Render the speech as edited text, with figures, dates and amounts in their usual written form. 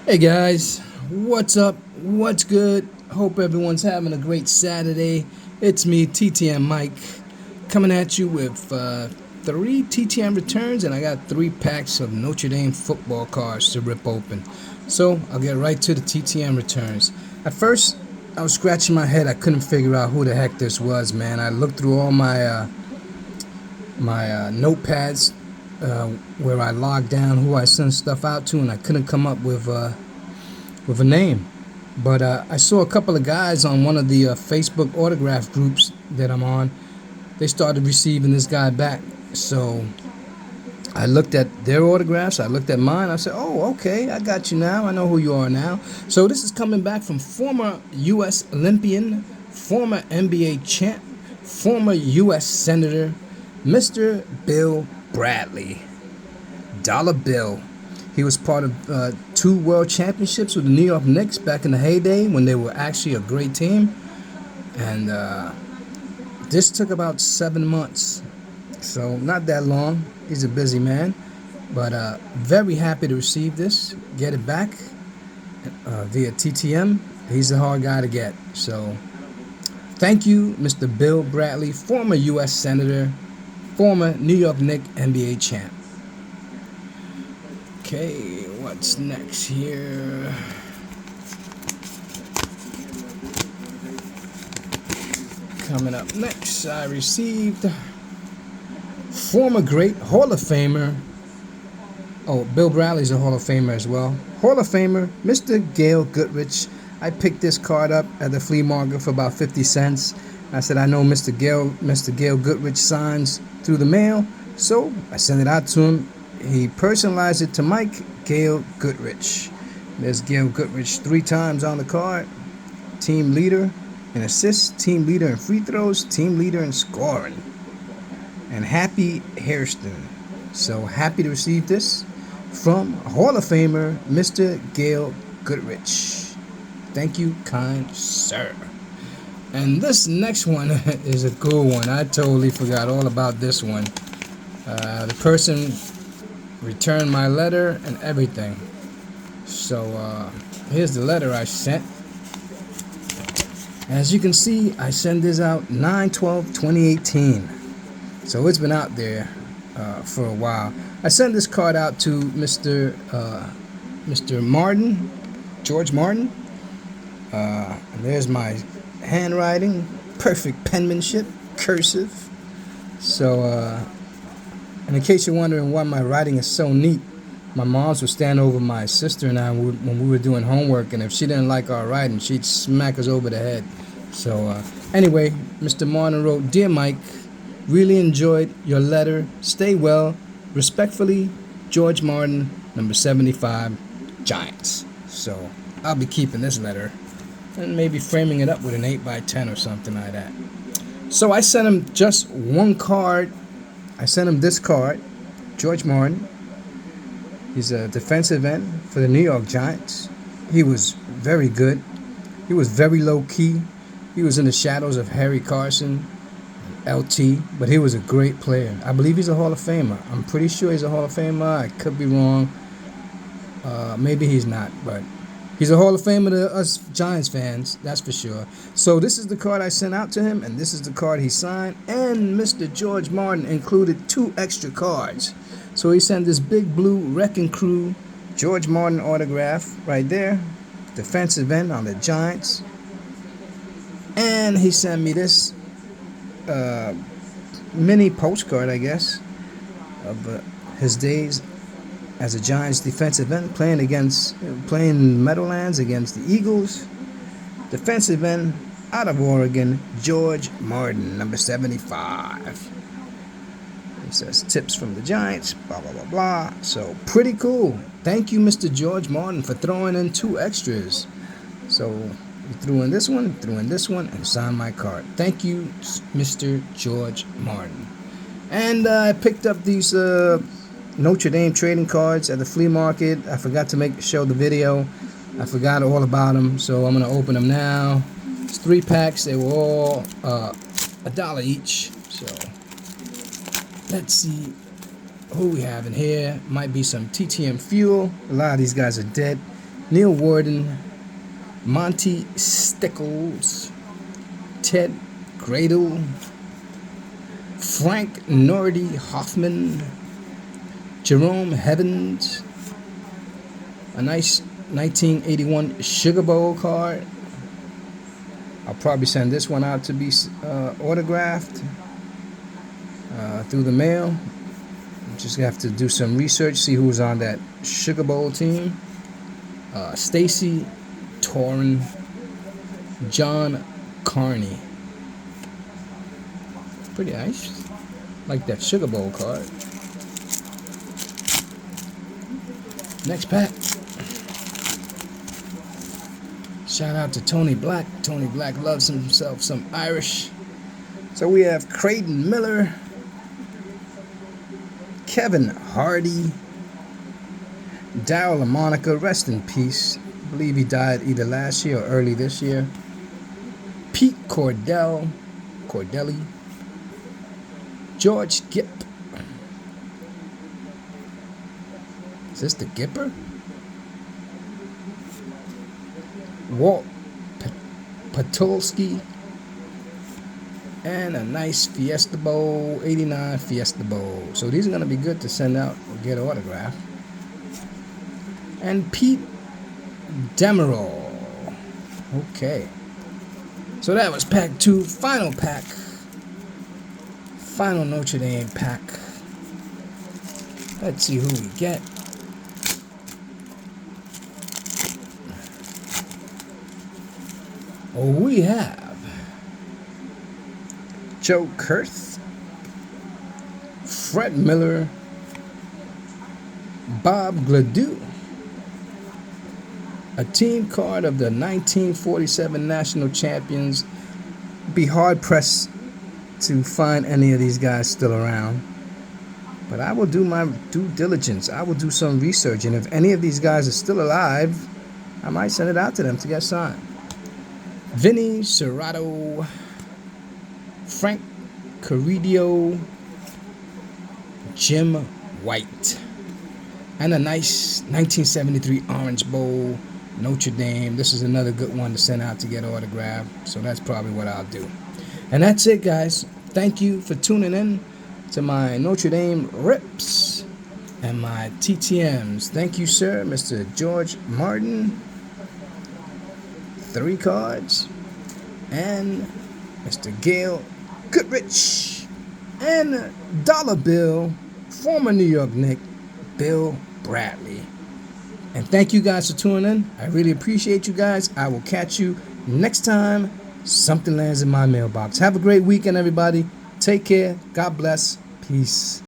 Hey guys, what's up? What's good? Hope everyone's having a great Saturday. It's me, TTM Mike, coming at you with three TTM returns, and I got 3 packs of Notre Dame football cards to rip open. So I'll get right to the TTM returns. At first, I was scratching my head. I couldn't figure out who the heck this was, man. I looked through all my notepads where I logged down who I sent stuff out to, and I couldn't come up with a name. But I saw a couple of guys on one of the Facebook autograph groups that I'm on. They started receiving this guy back. So I looked at their autographs. I looked at mine. I said, oh, okay, I got you now. I know who you are now. So this is coming back from former U.S. Olympian, former NBA champ, former U.S. Senator, Mr. Bill Bradley. Dollar Bill. He was part of 2 world championships with the New York Knicks back in the heyday when they were actually a great team. And this took about 7 months. So not that long. He's a busy man. But very happy to receive this, get it back via TTM. He's a hard guy to get. So thank you, Mr. Bill Bradley, former U.S. Senator, former New York Knicks NBA champ. Okay, what's next here? Coming up next, I received former great Hall of Famer. Oh, Bill Bradley's a Hall of Famer as well. Hall of Famer, Mr. Gail Goodrich. I picked this card up at the flea market for about 50 cents. I said, I know Mr. Gail Goodrich signs through the mail, so I sent it out to him. He personalized it to Mike Gail Goodrich. There's Gail Goodrich 3 times on the card. Team leader in assists, team leader in free throws, team leader in scoring. And happy Hairston. So happy to receive this from Hall of Famer Mr. Gail Goodrich. Thank you, kind sir. And this next one is a cool one. I totally forgot all about this one. The person returned my letter and everything. So here's the letter I sent. As you can see, I sent this out 9/12/2018. So it's been out there for a while. I sent this card out to Mr. Martin, George Martin. And there's my handwriting, perfect penmanship, cursive. So and in case you're wondering why my writing is so neat, my moms would stand over my sister and I when we were doing homework, and if she didn't like our writing, she'd smack us over the head. So anyway, Mr. Martin wrote, Dear Mike, really enjoyed your letter. Stay well. Respectfully, George Martin, number 75, Giants. So I'll be keeping this letter and maybe framing it up with an 8x10 or something like that. So I sent him just one card. I sent him this card, George Martin. He's a defensive end for the New York Giants. He was very good. He was very low-key. He was in the shadows of Harry Carson, LT, but he was a great player. I believe he's a Hall of Famer. I'm pretty sure he's a Hall of Famer. I could be wrong. Maybe he's not, but he's a Hall of Famer to us Giants fans, that's for sure. So this is the card I sent out to him, and this is the card he signed. And Mr. George Martin included 2 extra cards. So he sent this big blue Wrecking Crew George Martin autograph right there, defensive end on the Giants. And he sent me this mini postcard, I guess, of his days as a Giants defensive end, playing Meadowlands against the Eagles. Defensive end out of Oregon, George Martin, number 75. It says tips from the Giants, blah, blah, blah, blah. So pretty cool. Thank you, Mr. George Martin, for throwing in 2 extras. So he threw in this one, and signed my card. Thank you, Mr. George Martin. And I picked up these Notre Dame trading cards at the flea market. I forgot to show the video. I forgot all about them, so I'm going to open them now. It's 3 packs. They were all $1 each. So let's see who we have in here. Might be some TTM Fuel. A lot of these guys are dead. Neil Warden, Monty Stickles, Ted Gradle, Frank Nordy Hoffman, Jerome Heavens, a nice 1981 Sugar Bowl card. I'll probably send this one out to be autographed through the mail. Just have to do some research, see who's on that Sugar Bowl team. Stacy Torren, John Carney. Pretty nice. Like that Sugar Bowl card. Next pack. Shout out to Tony Black. Tony Black loves himself some Irish. So we have Creighton Miller, Kevin Hardy, Darryl LaMonica, rest in peace. I believe he died either last year or early this year. Pete Cordelli, George Gipp. Is this the Gipper? Walt Patulski, and a nice Fiesta Bowl, 89 Fiesta Bowl. So these are going to be good to send out or get autographed. And Pete Demerol. Okay. So that was pack 2, final pack. Final Notre Dame pack. Let's see who we get. Oh, we have Joe Kurth, Fred Miller, Bob Gladue, a team card of the 1947 national champions. Be hard pressed to find any of these guys still around, but I will do my due diligence. I will do some research, and if any of these guys are still alive, I might send it out to them to get signed. Vinny Serrato, Frank Caridio, Jim White, and a nice 1973 Orange Bowl, Notre Dame. This is another good one to send out to get autographed, so that's probably what I'll do. And that's it, guys. Thank you for tuning in to my Notre Dame Rips and my TTMs. Thank you, sir, Mr. George Martin. 3 cards, and Mr. Gail Goodrich, and Dollar Bill, former New York Knick, Bill Bradley. And thank you guys for tuning in. I really appreciate you guys. I will catch you next time something lands in my mailbox. Have a great weekend, everybody. Take care. God bless. Peace.